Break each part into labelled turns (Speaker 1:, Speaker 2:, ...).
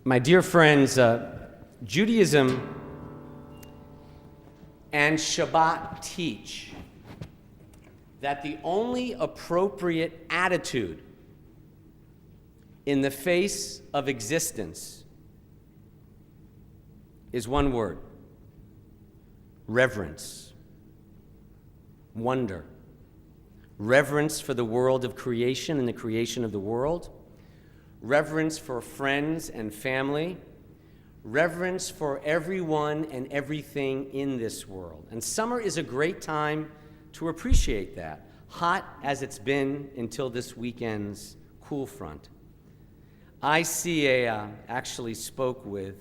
Speaker 1: My dear friends, Judaism and Shabbat teach that the only appropriate attitude in the face of existence is one word: reverence, wonder. Reverence for the world of creation and the creation of the world. Reverence for friends and family. Reverence for everyone and everything in this world. And summer is a great time to appreciate that, hot as it's been until this weekend's cool front. I actually spoke with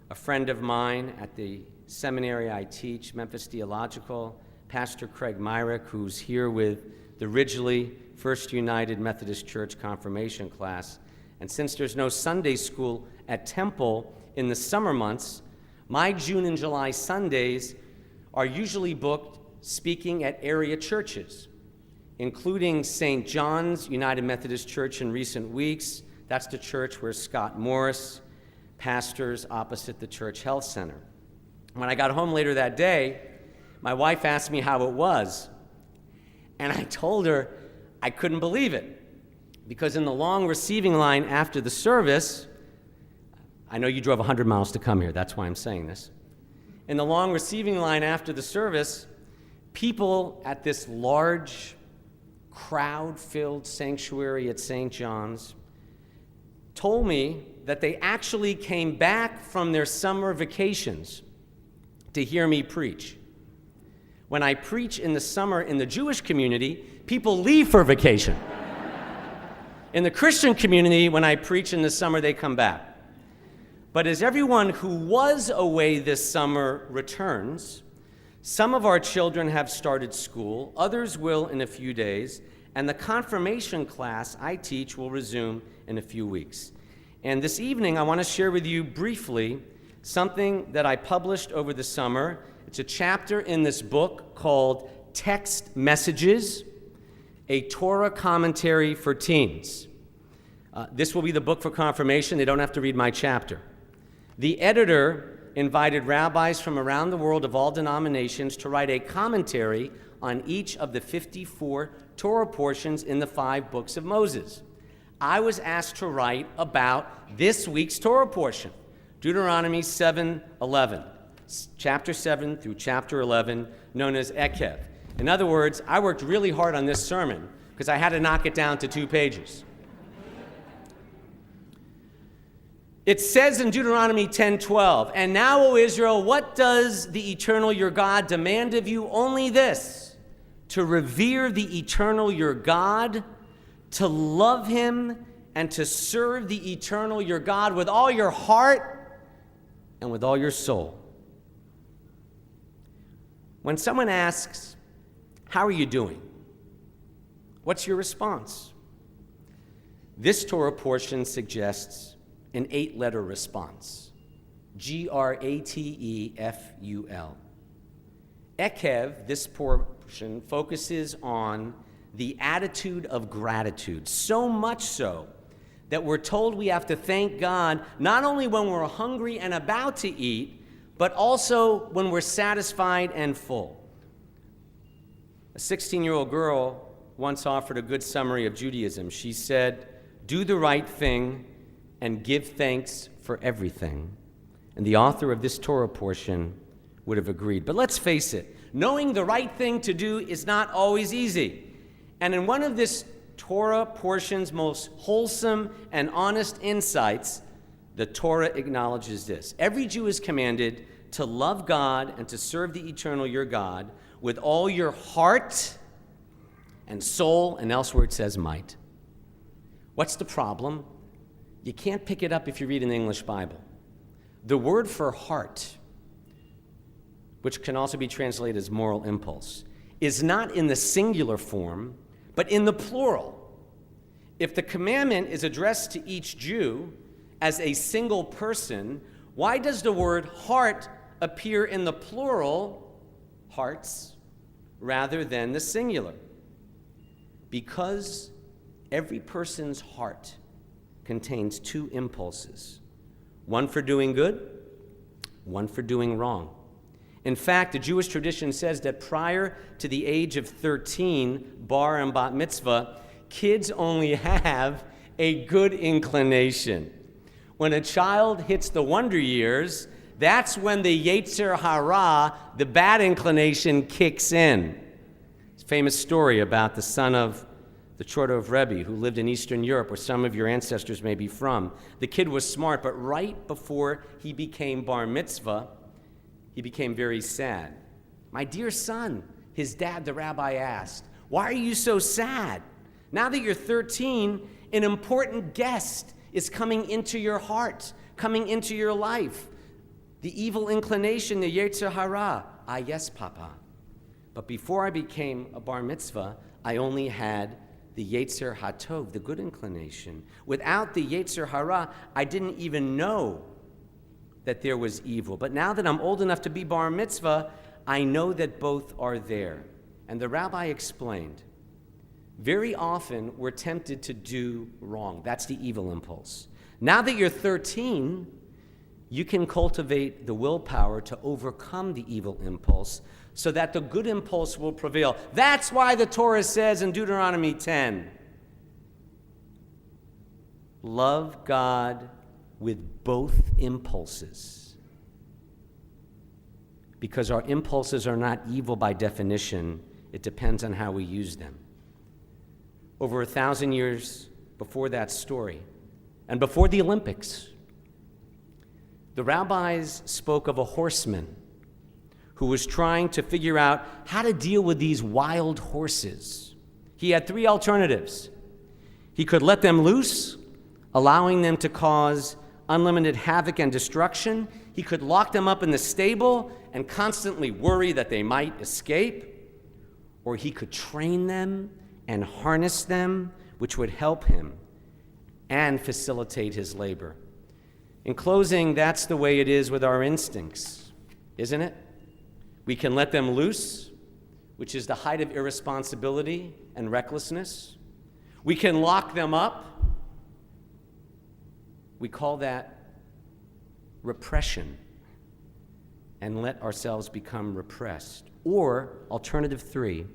Speaker 1: a friend of mine at the seminary I teach, Memphis Theological, Pastor Craig Myrick, who's here with the Ridgely First United Methodist Church confirmation class. And since there's no Sunday school at Temple in the summer months, my June and July Sundays are usually booked speaking at area churches, including St. John's United Methodist Church in recent weeks. That's the church where Scott Morris pastors opposite the Church Health Center. When I got home later that day, my wife asked me how it was, and I told her I couldn't believe it, because in the long receiving line after the service, I know you drove 100 miles to come here, that's why I'm saying this. In the long receiving line after the service, people at this large, crowd-filled sanctuary at St. John's told me that they actually came back from their summer vacations to hear me preach. When I preach in the summer in the Jewish community, people leave for vacation. In the Christian community, when I preach in the summer, they come back. But as everyone who was away this summer returns, some of our children have started school, others will in a few days, and the confirmation class I teach will resume in a few weeks. And this evening, I want to share with you briefly something that I published over the summer. It's a chapter in this book called Text Messages, a Torah commentary for teens. This will be the book for confirmation. They don't have to read my chapter. The editor invited rabbis from around the world of all denominations to write a commentary on each of the 54 Torah portions in the 5 books of Moses. I was asked to write about this week's Torah portion, Deuteronomy 7:11, chapter 7 through chapter 11, known as Ekev. In other words, I worked really hard on this sermon because I had to knock it down to 2 pages. It says in Deuteronomy 10:12, "And now, O Israel, what does the eternal your God demand of you? Only this, to revere the eternal your God, to love him, and to serve the eternal your God with all your heart and with all your soul." When someone asks, "How are you doing?" what's your response? This Torah portion suggests an 8-letter response. G-R-A-T-E-F-U-L. Ekev, this portion, focuses on the attitude of gratitude, so much so that we're told we have to thank God not only when we're hungry and about to eat, but also when we're satisfied and full. A 16-year-old girl once offered a good summary of Judaism. She said, "Do the right thing and give thanks for everything." And the author of this Torah portion would have agreed. But let's face it, knowing the right thing to do is not always easy. And in one of this Torah portion's most wholesome and honest insights, the Torah acknowledges this: every Jew is commanded to love God and to serve the eternal your God with all your heart and soul, and elsewhere it says might. What's the problem? You can't pick it up if you read an English Bible. The word for heart, which can also be translated as moral impulse, is not in the singular form, but in the plural. If the commandment is addressed to each Jew as a single person, why does the word heart appear in the plural, hearts, rather than the singular? Because every person's heart contains 2 impulses, one for doing good, one for doing wrong. In fact, the Jewish tradition says that prior to the age of 13, bar and bat mitzvah, kids only have a good inclination. When a child hits the wonder years, that's when the Yetzer Hara, the bad inclination, kicks in. It's a famous story about the son of the Chordo of Rabbi, who lived in Eastern Europe, where some of your ancestors may be from. The kid was smart, but right before he became bar mitzvah, he became very sad. "My dear son," his dad, the rabbi, asked, "why are you so sad? Now that you're 13, an important guest is coming into your heart, coming into your life. The evil inclination, the Yetzer Hara." "Ah, yes, Papa. But before I became a bar mitzvah, I only had the Yetzer HaTov, the good inclination. Without the Yetzer Hara, I didn't even know that there was evil. But now that I'm old enough to be bar mitzvah, I know that both are there." And the rabbi explained, very often we're tempted to do wrong. That's the evil impulse. Now that you're 13, you can cultivate the willpower to overcome the evil impulse so that the good impulse will prevail. That's why the Torah says in Deuteronomy 10, love God with both impulses. Because our impulses are not evil by definition, it depends on how we use them. Over 1,000 years before that story, and before the Olympics, the rabbis spoke of a horseman who was trying to figure out how to deal with these wild horses. He had 3 alternatives. He could let them loose, allowing them to cause unlimited havoc and destruction. He could lock them up in the stable and constantly worry that they might escape. Or he could train them and harness them, which would help him and facilitate his labor. In closing, that's the way it is with our instincts, isn't it? We can let them loose, which is the height of irresponsibility and recklessness. We can lock them up. We call that repression, and let ourselves become repressed. Or, alternative 3,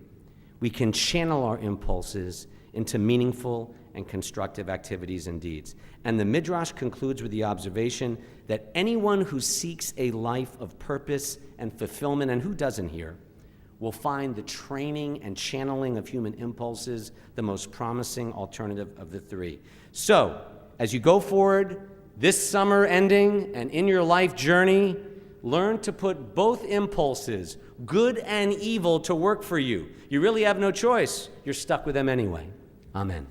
Speaker 1: we can channel our impulses into meaningful and constructive activities and deeds. And the Midrash concludes with the observation that anyone who seeks a life of purpose and fulfillment, and who doesn't here, will find the training and channeling of human impulses the most promising alternative of the 3. So, as you go forward, this summer ending, and in your life journey, learn to put both impulses, good and evil, to work for you. You really have no choice. You're stuck with them anyway. Amen.